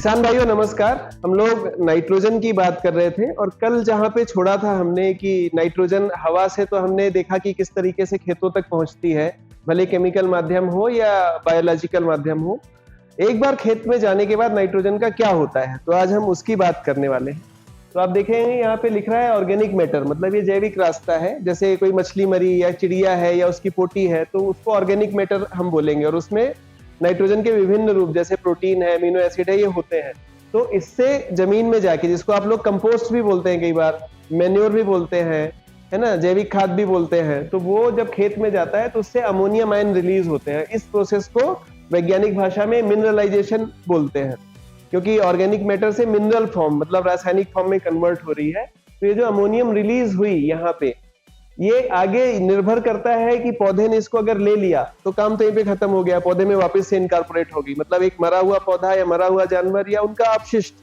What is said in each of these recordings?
किसान भाइयों नमस्कार। हम लोग नाइट्रोजन की बात कर रहे थे और कल जहां पे छोड़ा था हमने कि नाइट्रोजन हवा से तो हमने देखा कि किस तरीके से खेतों तक पहुंचती है, भले केमिकल माध्यम हो या बायोलॉजिकल माध्यम हो। एक बार खेत में जाने के बाद नाइट्रोजन का क्या होता है, तो आज हम उसकी बात करने वाले हैं। तो आप देखेंगे यहाँ पे लिख रहा है ऑर्गेनिक मैटर, मतलब ये जैविक रास्ता है। जैसे कोई मछली मरी या चिड़िया है या उसकी पोटी है तो उसको ऑर्गेनिक मैटर हम बोलेंगे, और उसमें नाइट्रोजन के विभिन्न रूप जैसे प्रोटीन है, अमीनो एसिड है, ये होते हैं। तो इससे जमीन में जाके, जिसको आप लोग कंपोस्ट भी बोलते हैं, कई बार मैन्योर भी बोलते हैं, है ना, जैविक खाद भी बोलते हैं, तो वो जब खेत में जाता है तो उससे अमोनियम आयन रिलीज होते हैं। इस प्रोसेस को वैज्ञानिक भाषा में मिनरलाइजेशन बोलते हैं, क्योंकि ऑर्गेनिक मैटर से मिनरल फॉर्म मतलब रासायनिक फॉर्म में कन्वर्ट हो रही है। तो ये जो अमोनियम रिलीज हुई यहाँ पे, ये आगे निर्भर करता है कि पौधे ने इसको अगर ले लिया तो काम तो यहीं पे खत्म हो गया, पौधे में वापस से इनकॉर्पोरेट होगी। मतलब एक मरा हुआ पौधा या मरा हुआ जानवर या उनका अपशिष्ट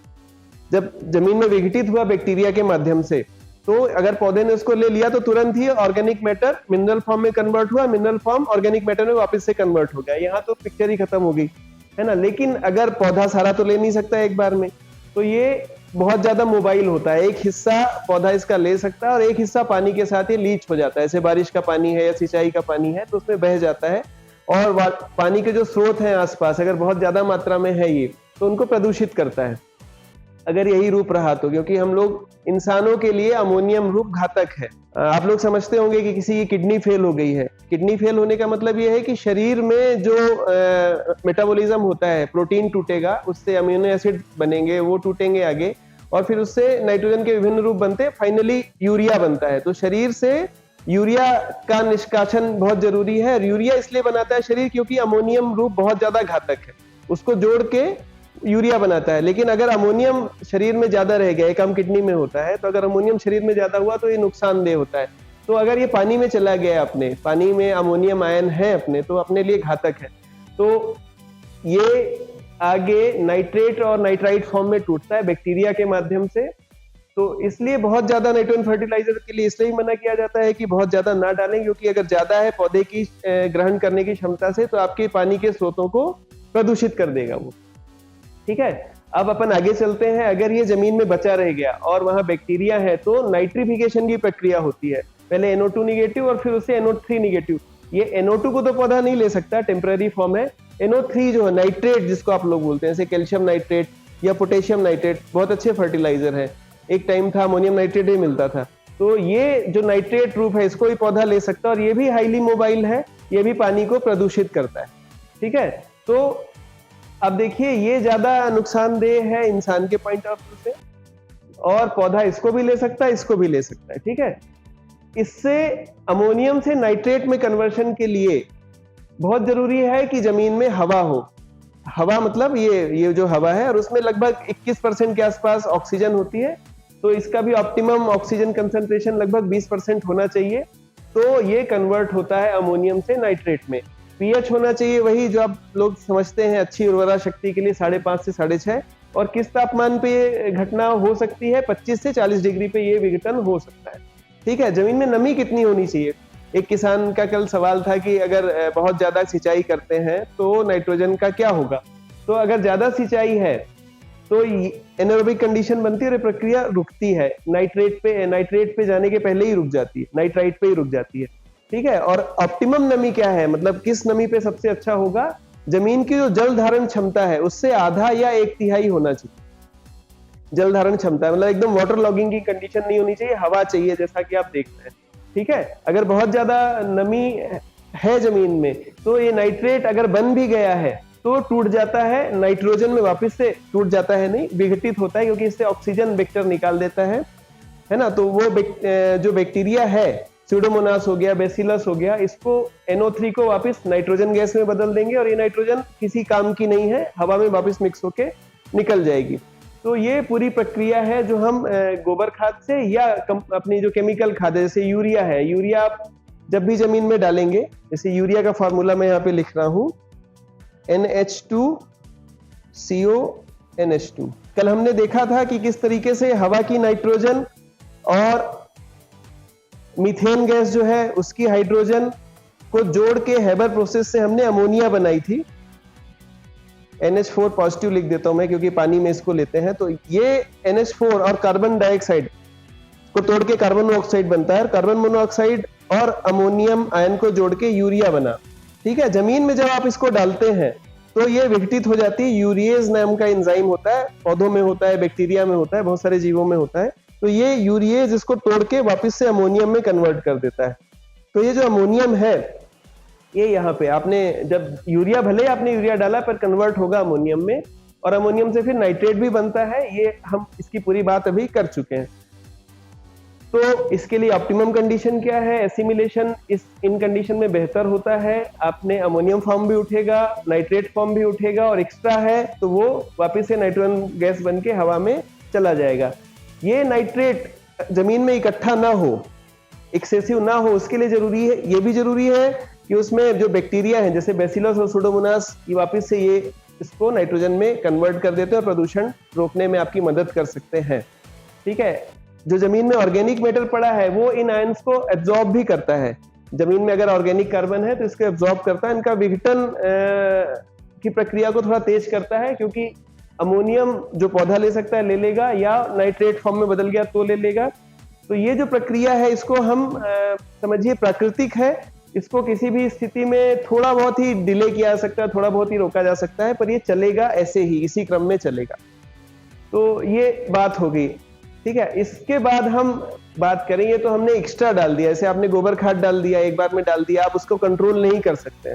जब जमीन में विघटित हुआ बैक्टीरिया के माध्यम से, तो अगर पौधे ने उसको ले लिया तो तुरंत ही ऑर्गेनिक मैटर मिनरल फॉर्म में कन्वर्ट हुआ, मिनरल फॉर्म ऑर्गेनिक मैटर में वापस से कन्वर्ट हो गया। यहाँ तो पिक्चर ही खत्म हो गई, है ना। लेकिन अगर पौधा सारा तो ले नहीं सकता एक बार में, तो ये बहुत ज्यादा मोबाइल होता है। एक हिस्सा पौधा इसका ले सकता है और एक हिस्सा पानी के साथ ये लीच हो जाता है। जैसे बारिश का पानी है या सिंचाई का पानी है तो उसमें बह जाता है, और पानी के जो स्रोत हैं आसपास अगर बहुत ज्यादा मात्रा में है ये, तो उनको प्रदूषित करता है अगर यही रूप रहा तो। क्योंकि हम लोग इंसानों के लिए अमोनियम रूप घातक है। आप लोग समझते होंगे कि किसी की किडनी फेल हो गई है। किडनी फेल होने का मतलब ये है कि शरीर में जो मेटाबॉलिज्म होता है, प्रोटीन टूटेगा, उससे अमीनो एसिड बनेंगे, वो टूटेंगे आगे, और फिर उससे नाइट्रोजन के विभिन्न रूप बनते हैं, फाइनली यूरिया बनता है। तो शरीर से यूरिया का निष्कासन बहुत जरूरी है। और यूरिया इसलिए बनाता है शरीर क्योंकि अमोनियम रूप बहुत ज्यादा घातक है, उसको जोड़ के यूरिया बनाता है। लेकिन अगर अमोनियम शरीर में ज्यादा रह गया, कम किडनी में होता है, तो अगर अमोनियम शरीर में ज्यादा हुआ तो ये नुकसानदेह होता है। तो अगर ये पानी में चला गया, अपने पानी में अमोनियम आयन है अपने, तो अपने लिए घातक है। तो ये आगे नाइट्रेट और नाइट्राइट फॉर्म में टूटता है बैक्टीरिया के माध्यम से। तो इसलिए बहुत ज्यादा नाइट्रोजन फर्टिलाइजर के लिए इसलिए मना किया जाता है कि बहुत ज्यादा ना डालें, क्योंकि अगर ज्यादा है पौधे की ग्रहण करने की क्षमता से, तो आपके पानी के स्रोतों को प्रदूषित कर देगा वो। ठीक है, अब अपन आगे चलते हैं। अगर ये जमीन में बचा रह गया और वहां बैक्टीरिया है तो नाइट्रिफिकेशन की प्रक्रिया होती है। पहले NO2 निगेटिव और फिर उससे NO3 निगेटिव। ये NO2 को तो पौधा नहीं ले सकता, टेम्पररी फॉर्म है। NO3 जो है नाइट्रेट, जिसको आप लोग बोलते हैं, जैसे कैल्शियम नाइट्रेट या पोटेशियम नाइट्रेट, बहुत अच्छे फर्टिलाइजर है। एक टाइम था अमोनियम नाइट्रेट ही मिलता था। तो ये जो नाइट्रेट रूप है, इसको ही पौधा ले सकता है, और ये भी हाईली मोबाइल है, ये भी पानी को प्रदूषित करता है। ठीक है, तो अब देखिए ये ज्यादा नुकसानदेह है इंसान के पॉइंट ऑफ व्यू से, और पौधा इसको भी ले सकता है, इसको भी ले सकता है। ठीक है, इससे अमोनियम से नाइट्रेट में कन्वर्शन के लिए बहुत जरूरी है कि जमीन में हवा हो। हवा मतलब ये जो हवा है, और उसमें लगभग 21% के आसपास ऑक्सीजन होती है। तो इसका भी ऑप्टिमम ऑक्सीजन कंसंट्रेशन लगभग 20% होना चाहिए। तो ये कन्वर्ट होता है अमोनियम से नाइट्रेट में। पीएच होना चाहिए वही जो आप लोग समझते हैं अच्छी उर्वरा शक्ति के लिए, 5.5 से 6.5। और किस तापमान पे ये घटना हो सकती है? 25 से 40 डिग्री पे ये विघटन हो सकता है। ठीक है, जमीन में नमी कितनी होनी चाहिए? एक किसान का कल सवाल था कि अगर बहुत ज्यादा सिंचाई करते हैं तो नाइट्रोजन का क्या होगा। तो अगर ज्यादा सिंचाई है तो एनारोबिक कंडीशन बनती है और प्रक्रिया रुकती है, नाइट्रेट पे जाने के पहले ही रुक जाती है, नाइट्राइट पे ही रुक जाती है। ठीक है, और ऑप्टिमम नमी क्या है, मतलब किस नमी पे सबसे अच्छा होगा? जमीन की जो जल धारण क्षमता है उससे आधा या 1/3 होना चाहिए। जल धारण क्षमता मतलब एकदम वाटर लॉगिंग की कंडीशन नहीं होनी चाहिए, हवा चाहिए, जैसा कि आप देखते हैं। ठीक है, अगर बहुत ज्यादा नमी है जमीन में तो ये नाइट्रेट अगर बन भी गया है तो टूट जाता है, नाइट्रोजन में वापस से टूट जाता है, नहीं विघटित होता है, क्योंकि इससे ऑक्सीजन वेक्टर निकाल देता है ना। तो वो जो बैक्टीरिया है, स्यूडोमोनास हो गया, बैसिलस हो गया, इसको NO3 को वापस नाइट्रोजन गैस में बदल देंगे, और ये नाइट्रोजन किसी काम की नहीं है, हवा में वापस मिक्स होके निकल जाएगी। तो ये पूरी प्रक्रिया है जो हम गोबर खाद से या अपनी जो केमिकल खाद है, जैसे यूरिया है, यूरिया आप जब भी जमीन में डालेंगे, जैसे यूरिया का फॉर्मूला मैं यहाँ पे लिख रहा हूं, NH2CO NH2। कल हमने देखा था कि किस तरीके से हवा की नाइट्रोजन और मीथेन गैस जो है उसकी हाइड्रोजन को जोड़ के हेबर प्रोसेस से हमने अमोनिया बनाई थी। NH4 पॉजिटिव लिख देता हूं मैं, क्योंकि पानी में इसको लेते हैं। तो ये NH4 और कार्बन डाइऑक्साइड को तोड़ के कार्बन मोनोऑक्साइड बनता है, और कार्बन मोनोऑक्साइड और अमोनियम आयन को जोड़ के यूरिया बना। ठीक है, जमीन में जब आप इसको डालते हैं तो ये विघटित हो जाती है। यूरिएज नाम का एंजाइम होता है, पौधों में होता है, बैक्टीरिया में होता है, बहुत सारे जीवों में होता है। तो ये यूरिएज इसको तोड़ के वापस से अमोनियम में कन्वर्ट कर देता है। तो ये जो अमोनियम है, ये यहाँ पे आपने जब यूरिया, भले आपने यूरिया डाला पर कन्वर्ट होगा अमोनियम में, और अमोनियम से फिर नाइट्रेट भी बनता है। ये हम इसकी पूरी बात अभी कर चुके हैं। तो इसके लिए ऑप्टिमम कंडीशन क्या है? एसिमिलेशन इन कंडीशन में बेहतर होता है। आपने अमोनियम फॉर्म भी उठेगा, नाइट्रेट फॉर्म भी उठेगा, और एक्स्ट्रा है तो वो वापस से नाइट्रोजन गैस बन के हवा में चला जाएगा। ये नाइट्रेट जमीन में इकट्ठा ना हो, एक्सेसिव ना हो, उसके लिए जरूरी है, ये भी जरूरी है कि उसमें जो बैक्टीरिया है जैसे बैसिलस और सुडोमोनास, ये वापस से ये इसको नाइट्रोजन में कन्वर्ट कर देते हैं और प्रदूषण रोकने में आपकी मदद कर सकते हैं। ठीक है, जो जमीन में ऑर्गेनिक मैटर पड़ा है वो इन आयंस को एब्जॉर्ब भी करता है। जमीन में अगर ऑर्गेनिक कार्बन है तो इसको एब्जॉर्ब करता है, इनका विघटन की प्रक्रिया को थोड़ा तेज करता है, क्योंकि अमोनियम जो पौधा ले सकता है ले लेगा, या नाइट्रेट फॉर्म में बदल गया तो ले लेगा। तो ये जो प्रक्रिया है इसको हम समझिए प्राकृतिक है। इसको किसी भी स्थिति में थोड़ा बहुत ही डिले किया जा सकता है, थोड़ा बहुत ही रोका जा सकता है, पर ये चलेगा ऐसे ही, इसी क्रम में चलेगा। तो ये बात हो गई। ठीक है, इसके बाद हम बात करेंगे तो हमने एक्स्ट्रा डाल दिया, जैसे आपने गोबर खाद डाल दिया, एक बार में डाल दिया, आप उसको कंट्रोल नहीं कर सकते।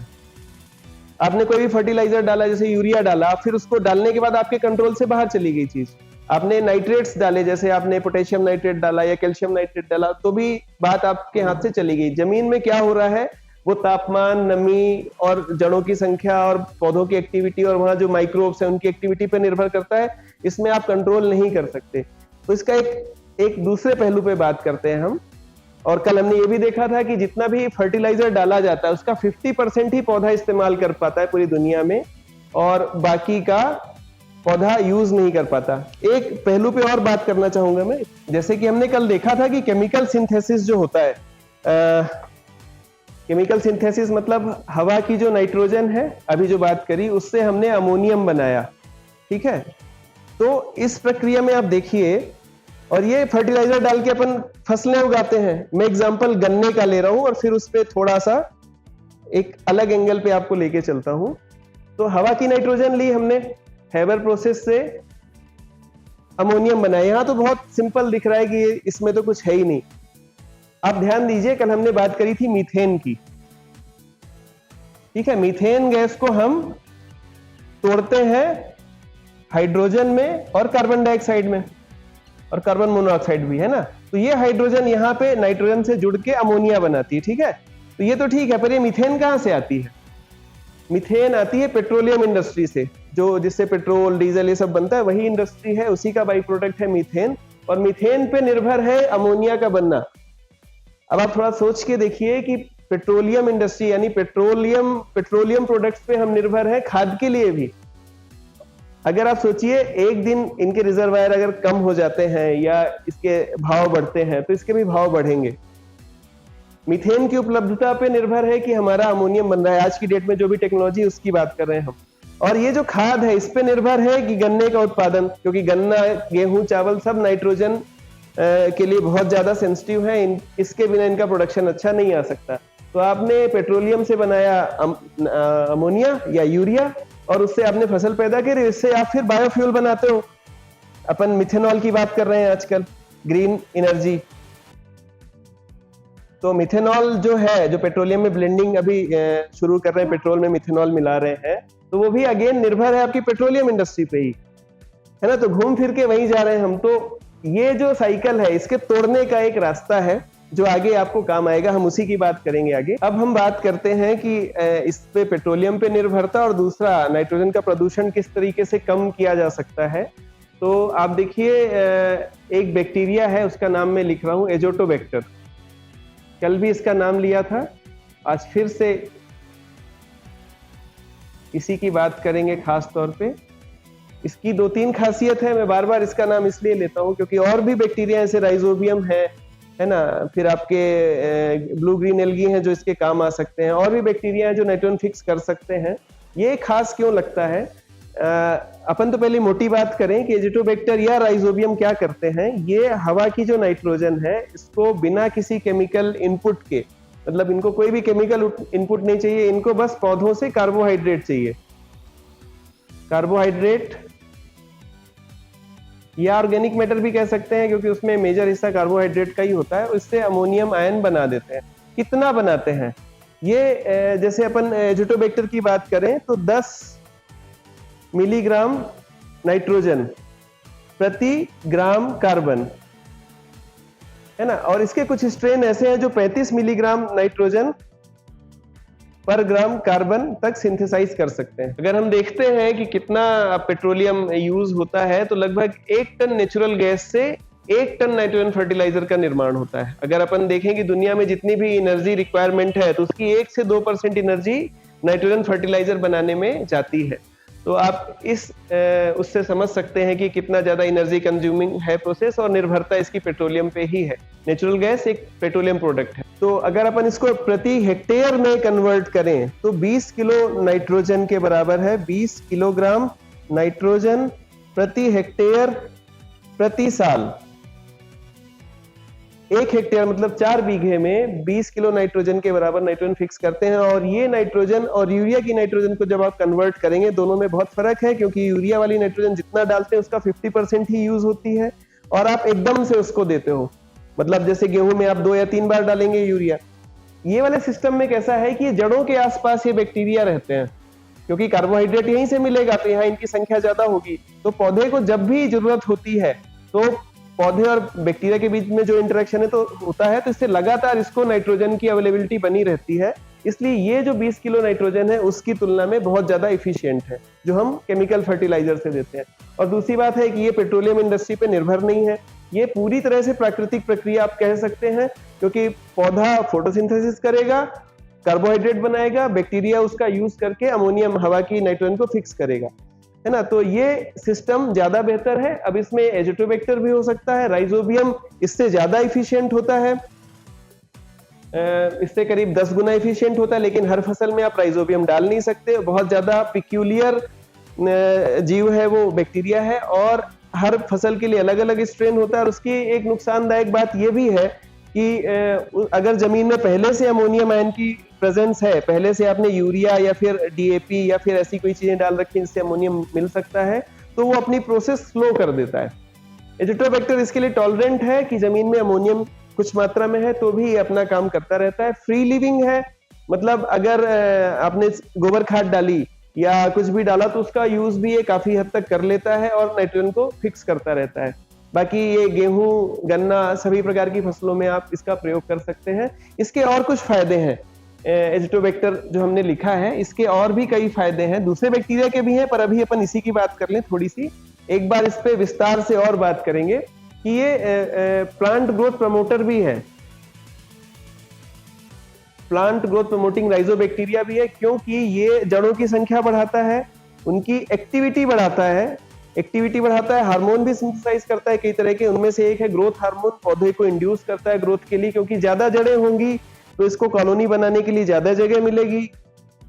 आपने कोई भी फर्टिलाइजर डाला, जैसे यूरिया डाला, फिर उसको डालने के बाद आपके कंट्रोल से बाहर चली गई चीज। आपने नाइट्रेट्स डाले, जैसे आपने पोटेशियम नाइट्रेट डाला या कैल्शियम नाइट्रेट डाला, तो भी बात आपके हाथ से चली गई। जमीन में क्या हो रहा है वो तापमान, नमी और जड़ों की संख्या और पौधों की एक्टिविटी और वहां जो माइक्रोब्स है उनकी एक्टिविटी पर निर्भर करता है। इसमें आप कंट्रोल नहीं कर सकते। तो इसका एक दूसरे पहलू पे बात करते हैं हम। और कल हमने ये भी देखा था कि जितना भी फर्टिलाइजर डाला जाता है उसका 50% ही पौधा इस्तेमाल कर पाता है पूरी दुनिया में, और बाकी का पौधा यूज नहीं कर पाता। एक पहलू पे और बात करना चाहूंगा मैं, जैसे कि हमने कल देखा था कि केमिकल सिंथेसिस जो होता है, केमिकल सिंथेसिस मतलब हवा की जो नाइट्रोजन है, अभी जो बात करी, उससे हमने अमोनियम बनाया। ठीक है, तो इस प्रक्रिया में आप देखिए, और ये फर्टिलाइजर डाल के अपन फसलें उगाते हैं। मैं एग्जांपल गन्ने का ले रहा हूं और फिर उस पर थोड़ा सा एक अलग एंगल पे आपको लेके चलता हूं। तो हवा की नाइट्रोजन ली हमने, हेबर प्रोसेस से अमोनियम बनाया। यहां तो बहुत सिंपल दिख रहा है कि इसमें तो कुछ है ही नहीं। आप ध्यान दीजिए, कल हमने बात करी थी मीथेन की। ठीक है, मीथेन गैस को हम तोड़ते हैं हाइड्रोजन में और कार्बन डाइऑक्साइड में, और कार्बन मोनोऑक्साइड भी है ना। तो ये हाइड्रोजन यहाँ पे नाइट्रोजन से जुड़ के अमोनिया बनाती है। ठीक है, तो ये तो ठीक है, पर ये मीथेन कहां से आती है? मीथेन आती है पेट्रोलियम इंडस्ट्री से, जो जिससे पेट्रोल डीजल ये सब बनता है, वही इंडस्ट्री है, उसी का बाई प्रोडक्ट है मीथेन। और मीथेन पे निर्भर है अमोनिया का बनना। अब आप थोड़ा सोच के देखिए कि पेट्रोलियम इंडस्ट्री यानी पेट्रोलियम प्रोडक्ट्स पे हम निर्भर है खाद के लिए भी। अगर आप सोचिए एक दिन इनके रिजर्वायर अगर कम हो जाते हैं या इसके भाव बढ़ते हैं तो इसके भी भाव बढ़ेंगे। मीथेन की उपलब्धता पे निर्भर है कि हमारा अमोनियम बन रहा है। आज की डेट में जो भी टेक्नोलॉजी उसकी बात कर रहे हैं हम। और ये जो खाद है इस पे निर्भर है कि गन्ने का उत्पादन, क्योंकि गन्ना, गेहूं, चावल सब नाइट्रोजन के लिए बहुत ज्यादा सेंसिटिव है। इसके बिना इनका प्रोडक्शन अच्छा नहीं आ सकता। तो आपने पेट्रोलियम से बनाया अमोनिया या यूरिया, और उससे आपने फसल पैदा करी, इससे आप फिर बायोफ्यूल बनाते हो। अपन मिथेनॉल की बात कर रहे हैं आजकल, ग्रीन एनर्जी। तो मिथेनॉल जो है, जो पेट्रोलियम में ब्लेंडिंग अभी शुरू कर रहे हैं, पेट्रोल में मिथेनॉल मिला रहे हैं, तो वो भी अगेन निर्भर है आपकी पेट्रोलियम इंडस्ट्री पे ही, है ना। तो घूम फिर के वहीं जा रहे हैं हम। तो ये जो साइकिल है इसके तोड़ने का एक रास्ता है जो आगे आपको काम आएगा, हम उसी की बात करेंगे आगे। अब हम बात करते हैं कि इस पे पेट्रोलियम पे निर्भरता और दूसरा नाइट्रोजन का प्रदूषण किस तरीके से कम किया जा सकता है। तो आप देखिए, एक बैक्टीरिया है, उसका नाम मैं लिख रहा हूं, एजोटोबैक्टर। कल भी इसका नाम लिया था, आज फिर से इसी की बात करेंगे खास तौर पे। इसकी 2-3 खासियत है, मैं बार बार इसका नाम इसलिए लेता हूं क्योंकि और भी बैक्टीरिया जैसे राइजोबियम है ना, फिर आपके ब्लू ग्रीन एल्गी हैं जो इसके काम आ सकते हैं, और भी बैक्टीरिया हैं जो नाइट्रोजन फिक्स कर सकते हैं। ये खास क्यों लगता है? अपन तो पहले मोटी बात करें कि एजिटोबैक्टर या राइजोबियम क्या करते हैं। ये हवा की जो नाइट्रोजन है इसको बिना किसी केमिकल इनपुट के, मतलब इनको कोई भी केमिकल इनपुट नहीं चाहिए, इनको बस पौधों से कार्बोहाइड्रेट चाहिए। कार्बोहाइड्रेट या ऑर्गेनिक मैटर भी कह सकते हैं, क्योंकि उसमें मेजर हिस्सा कार्बोहाइड्रेट का ही होता है। इससे अमोनियम आयन बना देते हैं। कितना बनाते हैं ये, जैसे अपन एजिटोबैक्टर की बात करें तो 10 मिलीग्राम नाइट्रोजन प्रति ग्राम कार्बन, है ना। और इसके कुछ स्ट्रेन ऐसे हैं जो 35 मिलीग्राम नाइट्रोजन पर ग्राम कार्बन तक सिंथेसाइज कर सकते हैं। अगर हम देखते हैं कि कितना पेट्रोलियम यूज होता है, तो लगभग 1 टन नेचुरल गैस से 1 टन नाइट्रोजन फर्टिलाइजर का निर्माण होता है। अगर अपन देखें कि दुनिया में जितनी भी एनर्जी रिक्वायरमेंट है, तो उसकी 1 से 2% एनर्जी नाइट्रोजन फर्टिलाइजर बनाने में जाती है। तो आप उससे समझ सकते हैं कि कितना ज्यादा एनर्जी कंज्यूमिंग है प्रोसेस, और निर्भरता इसकी पेट्रोलियम पे ही है। नेचुरल गैस एक पेट्रोलियम प्रोडक्ट है। तो अगर अपन इसको प्रति हेक्टेयर में कन्वर्ट करें तो 20 किलो नाइट्रोजन के बराबर है। 20 किलोग्राम नाइट्रोजन प्रति हेक्टेयर प्रति साल। 1 हेक्टेयर मतलब 4 बीघे में 20 किलो नाइट्रोजन के बराबर नाइट्रोजन फिक्स करते हैं। और ये नाइट्रोजन और यूरिया की नाइट्रोजन को जब आप कन्वर्ट करेंगे, दोनों में बहुत फर्क है, क्योंकि यूरिया वाली नाइट्रोजन जितना डालते हैं उसका 50% ही यूज होती है, और आप एकदम से उसको देते हो। मतलब जैसे गेहूं में आप 2 या 3 बार डालेंगे यूरिया। ये वाले सिस्टम में कैसा है कि जड़ों के आसपास ये बैक्टीरिया रहते हैं, क्योंकि कार्बोहाइड्रेट यहीं से मिलेगा, तो यहाँ इनकी संख्या ज्यादा होगी। तो पौधे को जब भी जरूरत होती है, तो पौधे और बैक्टीरिया के बीच में जो इंटरेक्शन है तो होता है, तो इससे लगातार इसको नाइट्रोजन की अवेलेबिलिटी बनी रहती है। इसलिए ये जो 20 किलो नाइट्रोजन है उसकी तुलना में बहुत ज्यादा इफिशियंट है, जो हम केमिकल फर्टिलाइजर से देते हैं। और दूसरी बात है कि ये पेट्रोलियम इंडस्ट्री पे निर्भर नहीं है, ये पूरी तरह से प्राकृतिक प्रक्रिया आप कह सकते हैं, क्योंकि पौधा फोटोसिंथेसिस करेगा, कार्बोहाइड्रेट बनाएगा, बैक्टीरिया उसका यूज करके अमोनियम हवा की नाइट्रोजन को फिक्स करेगा, है ना। तो ये सिस्टम ज्यादा बेहतर है। अब इसमें एजिटोबैक्टर भी हो सकता है, राइजोबियम इससे ज्यादा इफिशियंट होता है, इससे करीब 10 गुना इफिशियंट होता है, लेकिन हर फसल में आप राइजोबियम डाल नहीं सकते। बहुत ज्यादा पिक्यूलियर जीव है वो, बैक्टीरिया है, और हर फसल के लिए अलग अलग स्ट्रेन होता है। और उसकी एक नुकसानदायक बात यह भी है कि अगर जमीन में पहले से अमोनियम आयन की प्रेजेंस है, पहले से आपने यूरिया या फिर डीएपी या फिर ऐसी कोई चीजें डाल रखी जिससे अमोनियम मिल सकता है, तो वो अपनी प्रोसेस स्लो कर देता है। एजिटोबैक्टर इसके लिए टॉलरेंट है कि जमीन में अमोनियम कुछ मात्रा में है तो भी ये अपना काम करता रहता है। फ्री लिविंग है, मतलब अगर आपने गोबर खाद डाली या कुछ भी डाला तो उसका यूज भी ये काफी हद तक कर लेता है और नाइट्रोजन को फिक्स करता रहता है। बाकी ये गेहूं, गन्ना, सभी प्रकार की फसलों में आप इसका प्रयोग कर सकते हैं। इसके और कुछ फायदे हैं, एजिटोबैक्टर जो हमने लिखा है इसके और भी कई फायदे हैं, दूसरे बैक्टीरिया के भी हैं, पर अभी अपन इसी की बात कर लें थोड़ी सी। एक बार इस पे विस्तार से और बात करेंगे कि ये प्लांट ग्रोथ प्रमोटर भी है, प्लांट ग्रोथ प्रमोटिंग राइजोबैक्टीरिया भी है, क्योंकि ये जड़ों की संख्या बढ़ाता है, उनकी एक्टिविटी बढ़ाता है, हार्मोन भी सिंथेसाइज करता है कई तरह के, उनमें से एक है ग्रोथ हार्मोन, पौधे को इंड्यूस करता है ग्रोथ के लिए, क्योंकि ज्यादा जड़ें होंगी तो इसको कॉलोनी बनाने के लिए ज्यादा जगह मिलेगी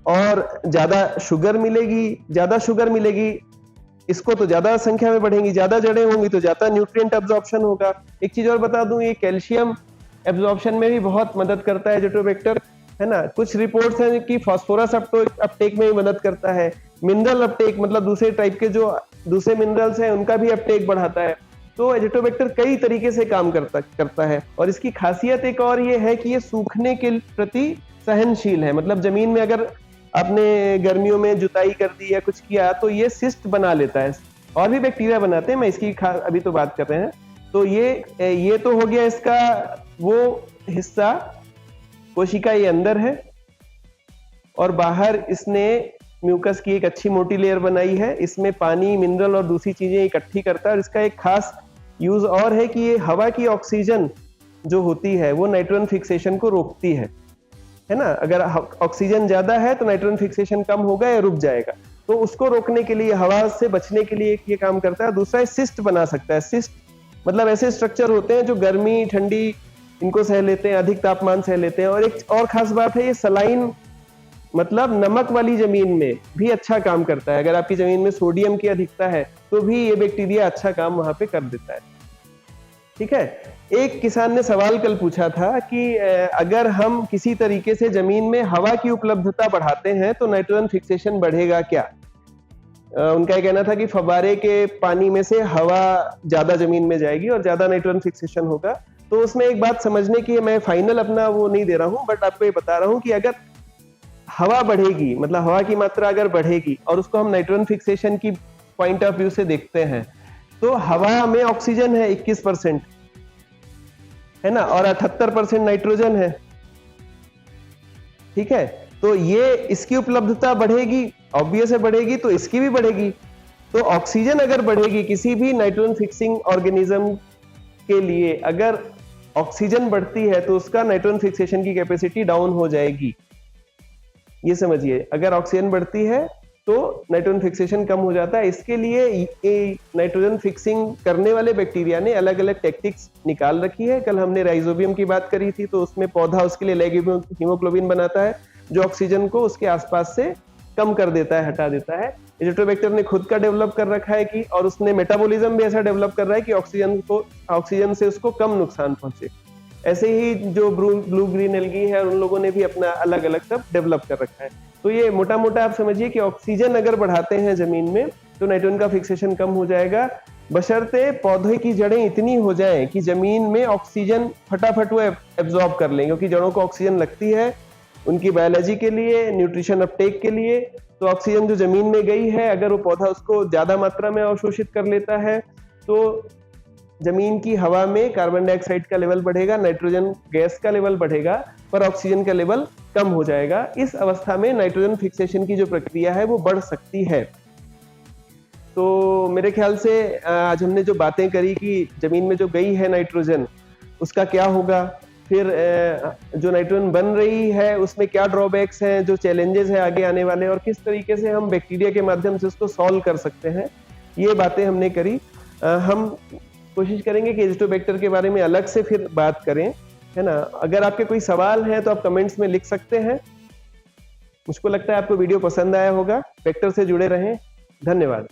और ज्यादा शुगर मिलेगी, इसको तो ज्यादा संख्या में बढ़ेंगी, ज्यादा जड़ें होंगी तो ज्यादा न्यूट्रिएंट एब्जॉर्प्शन होगा। एक चीज और बता दूं, ये कैल्शियम एब्जॉर्प्शन में भी बहुत मदद करता है एजिटोबैक्टर, है ना। कुछ रिपोर्ट्स हैं कि फास्फोरस अपटेक में भी मदद करता है, मिनरल अपटेक मतलब दूसरे टाइप के जो दूसरे मिनरल्स हैं उनका भी अपटेक बढ़ाता है। तो एजिटोबैक्टर कई तरीके से काम करता है और इसकी खासियत एक और ये है कि ये सूखने के प्रति सहनशील है, मतलब जमीन में अगर आपने गर्मियों में जुताई कर दी या कुछ किया तो ये सिस्ट बना लेता है, और भी बैक्टीरिया बनाते हैं, मैं इसकी अभी तो बात कर रहे हैं। तो ये तो हो गया इसका वो हिस्सा, कोशिका ये अंदर है और बाहर इसने म्यूकस की एक अच्छी मोटी लेयर बनाई है, इसमें पानी, मिनरल और दूसरी चीजें इकट्ठी करता है। और इसका एक खास यूज और है कि ये हवा की ऑक्सीजन जो होती है वो नाइट्रोजन फिक्सेशन को रोकती है ना। अगर ऑक्सीजन ज्यादा है तो नाइट्रोजन फिक्सेशन कम होगा या रुक जाएगा, तो उसको रोकने के लिए, हवा से बचने के लिए ये काम करता है। दूसरा सिस्ट बना सकता है। सिस्ट मतलब ऐसे स्ट्रक्चर होते हैं जो गर्मी, ठंडी इनको सह लेते हैं, अधिक तापमान सह लेते हैं। और एक और खास बात है, ये सलाइन मतलब नमक वाली जमीन में भी अच्छा काम करता है। अगर आपकी जमीन में सोडियम की अधिकता है तो भी ये बैक्टीरिया अच्छा काम वहां पे कर देता है। ठीक है। एक किसान ने सवाल कल पूछा था कि अगर हम किसी तरीके से जमीन में हवा की उपलब्धता बढ़ाते हैं तो नाइट्रोजन फिक्सेशन बढ़ेगा क्या? उनका कहना था कि फव्वारे के पानी में से हवा ज्यादा जमीन में जाएगी और ज्यादा नाइट्रोजन फिक्सेशन होगा। तो उसमें एक बात समझने की, मैं फाइनल अपना वो नहीं दे रहा हूं, बट आपको ये बता रहा हूं कि अगर हवा बढ़ेगी, मतलब हवा की मात्रा अगर बढ़ेगी और उसको हम नाइट्रोजन फिक्सेशन की पॉइंट ऑफ व्यू से देखते हैं, तो हवा में ऑक्सीजन है 21%, है ना, और 78% नाइट्रोजन है। ठीक है, तो ये इसकी उपलब्धता बढ़ेगी, ऑब्वियस है बढ़ेगी, तो इसकी भी बढ़ेगी। तो ऑक्सीजन अगर बढ़ेगी किसी भी नाइट्रोजन फिक्सिंग ऑर्गेनिज्म के लिए, अगर ऑक्सीजन बढ़ती है तो उसका नाइट्रोजन फिक्सेशन की कैपेसिटी डाउन हो जाएगी। ये समझिए, अगर ऑक्सीजन बढ़ती है तो नाइट्रोजन फिक्सेशन कम हो जाता है। इसके लिए नाइट्रोजन फिक्सिंग करने वाले बैक्टीरिया ने अलग अलग टेक्टिक्स निकाल रखी है। कल हमने राइजोबियम की बात करी थी, तो उसमें पौधा उसके लिए लेग हीमोग्लोबिन बनाता है जो ऑक्सीजन को उसके आसपास से कम कर देता है, हटा देता है। एजिटोबैक्टर ने खुद का डेवलप कर रखा है कि, और उसने मेटाबॉलिज्म भी ऐसा डेवलप कर रहा है कि ऑक्सीजन से उसको कम नुकसान पहुंचे। ऐसे ही जो ब्लू ग्रीन एल्गी है, उन लोगों ने भी अपना अलग अलग सब डेवलप कर रखा है। तो ये मोटा मोटा आप समझिए कि ऑक्सीजन अगर बढ़ाते हैं जमीन में तो नाइट्रोजन का फिक्सेशन कम हो जाएगा, बशर्ते पौधे की जड़ें इतनी हो जाएं कि जमीन में ऑक्सीजन फटाफट वो एब्जॉर्ब कर लें, क्योंकि जड़ों को ऑक्सीजन लगती है उनकी बायोलॉजी के लिए, न्यूट्रिशन अपटेक के लिए। तो ऑक्सीजन जो जमीन में गई है, अगर वो पौधा उसको ज्यादा मात्रा में अवशोषित कर लेता है तो जमीन की हवा में कार्बन डाइऑक्साइड का लेवल बढ़ेगा, नाइट्रोजन गैस का लेवल बढ़ेगा, पर ऑक्सीजन का लेवल कम हो जाएगा। इस अवस्था में नाइट्रोजन फिक्सेशन की जो प्रक्रिया है वो बढ़ सकती है। तो मेरे ख्याल से आज हमने जो बातें करी कि जमीन में जो गई है नाइट्रोजन उसका क्या होगा, फिर जो नाइट्रोजन बन रही है उसमें क्या ड्रॉबैक्स हैं, जो चैलेंजेस हैं आगे आने वाले, और किस तरीके से हम बैक्टीरिया के माध्यम से उसको सॉल्व कर सकते हैं, ये बातें हमने करी। हम कोशिश करेंगे कि एजिटोबैक्टर के बारे में अलग से फिर बात करें, है ना। अगर आपके कोई सवाल है तो आप कमेंट्स में लिख सकते हैं। मुझको लगता है आपको वीडियो पसंद आया होगा। वेक्टर से जुड़े रहें। धन्यवाद।